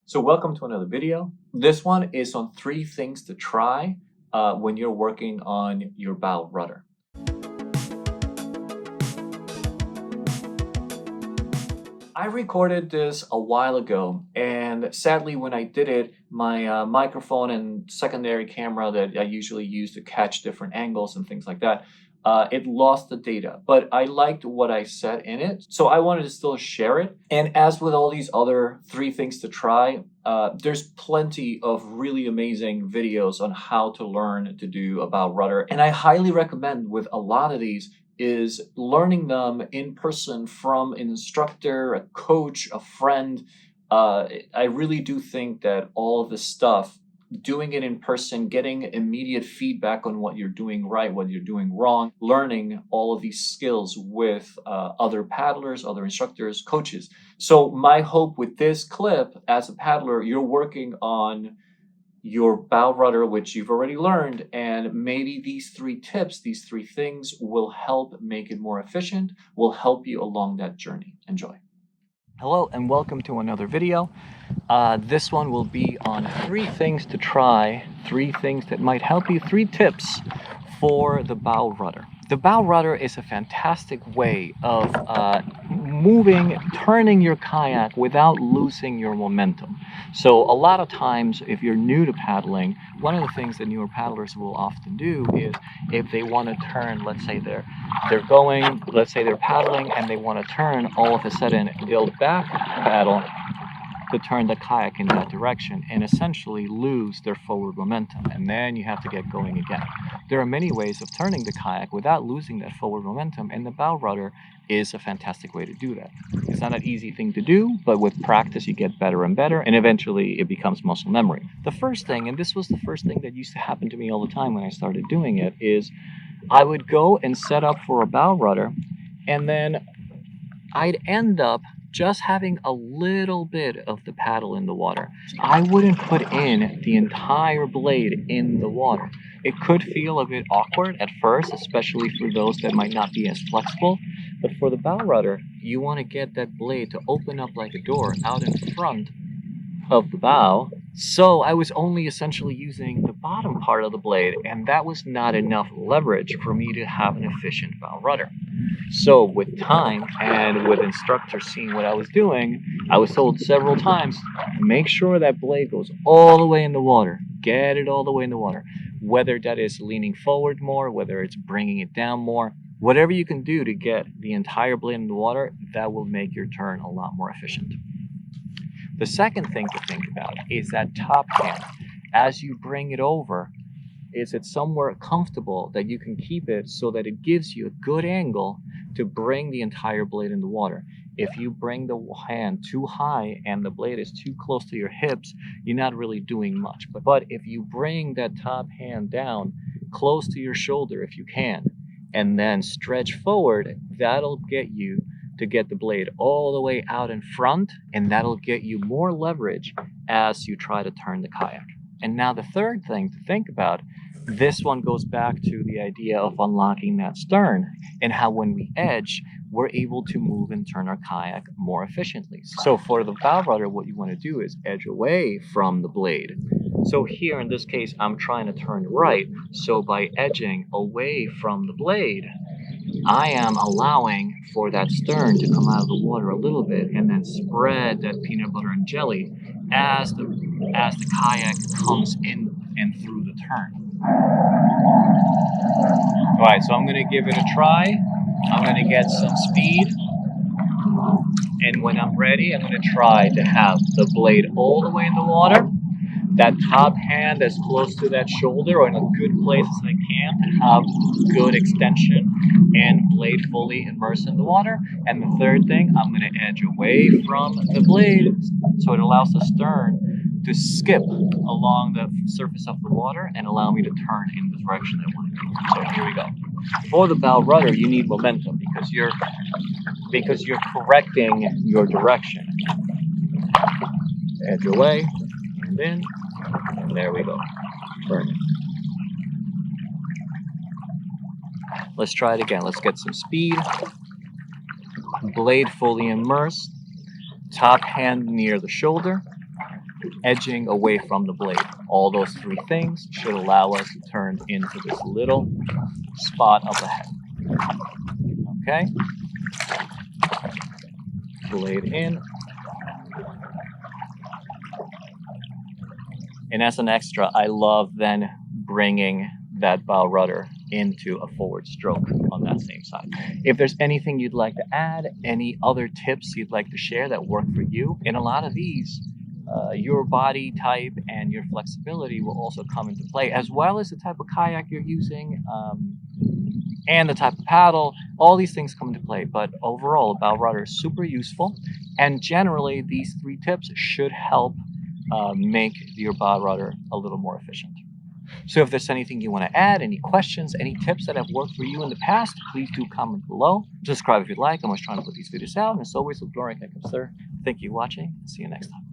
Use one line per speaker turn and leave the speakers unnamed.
So welcome to another video. This one is on 3 things to try when you're working on your bow rudder. I recorded this a while ago, and sadly when I did it, my microphone and secondary camera that I usually use to catch different angles and things like that, it lost the data, but I liked what I said in it, so I wanted to still share it. And as with all these other 3 things to try, there's plenty of really amazing videos on how to learn to do a bow rudder, and I highly recommend with a lot of these is learning them in person from an instructor, a coach, a friend. I really do think that all of this stuff, doing it in person, getting immediate feedback on what you're doing right, what you're doing wrong, learning all of these skills with other paddlers, other instructors, coaches. So my hope with this clip, as a paddler, you're working on your bow rudder, which you've already learned, and maybe these 3 tips, these 3 things will help make it more efficient, will help you along that journey. Enjoy. Hello and welcome to another video. This one will be on 3 things to try, 3 things that might help you, 3 tips for the bow rudder. The bow rudder is a fantastic way of turning your kayak without losing your momentum. So a lot of times, if you're new to paddling, one of the things that newer paddlers will often do is if they want to turn, let's say they're paddling and they want to turn, all of a sudden they'll back paddle to turn the kayak in that direction and essentially lose their forward momentum, and then you have to get going again. There are many ways of turning the kayak without losing that forward momentum, and the bow rudder is a fantastic way to do that. It's not an easy thing to do, but with practice you get better and better, and eventually it becomes muscle memory. The first thing, and this was the first thing that used to happen to me all the time when I started doing it, is I would go and set up for a bow rudder, and then I'd end up just having a little bit of the paddle in the water. I wouldn't put in the entire blade in the water. It could feel a bit awkward at first, especially for those that might not be as flexible. But for the bow rudder, you want to get that blade to open up like a door out in front of the bow. So I was only essentially using the bottom part of the blade, and that was not enough leverage for me to have an efficient bow rudder. So with time and with instructors seeing what I was doing, I was told several times, make sure that blade goes all the way in the water. Get it all the way in the water. Whether that is leaning forward more, whether it's bringing it down more, whatever you can do to get the entire blade in the water, that will make your turn a lot more efficient. The second thing to think about is that top hand. As you bring it over, is it somewhere comfortable that you can keep it so that it gives you a good angle to bring the entire blade in the water. If you bring the hand too high and the blade is too close to your hips, you're not really doing much. But if you bring that top hand down close to your shoulder if you can, and then stretch forward, that'll get you to get the blade all the way out in front, and that'll get you more leverage as you try to turn the kayak. And now the third thing to think about, this one goes back to the idea of unlocking that stern and how when we edge, we're able to move and turn our kayak more efficiently. So for the bow rudder, what you want to do is edge away from the blade. So here in this case, I'm trying to turn right. So by edging away from the blade, I am allowing for that stern to come out of the water a little bit and then spread that peanut butter and jelly as the kayak comes in and through the turn. All right, so I'm going to give it a try. I'm going to get some speed. And when I'm ready, I'm going to try to have the blade all the way in the water. That top hand as close to that shoulder or in a good place as I can to have good extension and blade fully immersed in the water. And the third thing, I'm going to edge away from the blade so it allows the stern to skip along the surface of the water and allow me to turn in the direction I want to go. So here we go. For the bow rudder, you need momentum because you're correcting your direction. Edge away and in. And there we go. Turn it. Let's try it again. Let's get some speed. Blade fully immersed. Top hand near the shoulder. edging away from the blade. All those three things should allow us to turn into this little spot up ahead. Okay? Blade in. And as an extra, I love then bringing that bow rudder into a forward stroke on that same side. If there's anything you'd like to add, any other tips you'd like to share that work for you, in a lot of these, your body type and your flexibility will also come into play, as well as the type of kayak you're using and the type of paddle. All these things come into play, but overall, a bow rudder is super useful, and generally these 3 tips should help make your bow rudder a little more efficient. So if there's anything you want to add, any questions, any tips that have worked for you in the past, please do comment below. Subscribe if you'd like. I'm always trying to put these videos out. And as always, with Kayak Hipster, thank you for watching. See you next time.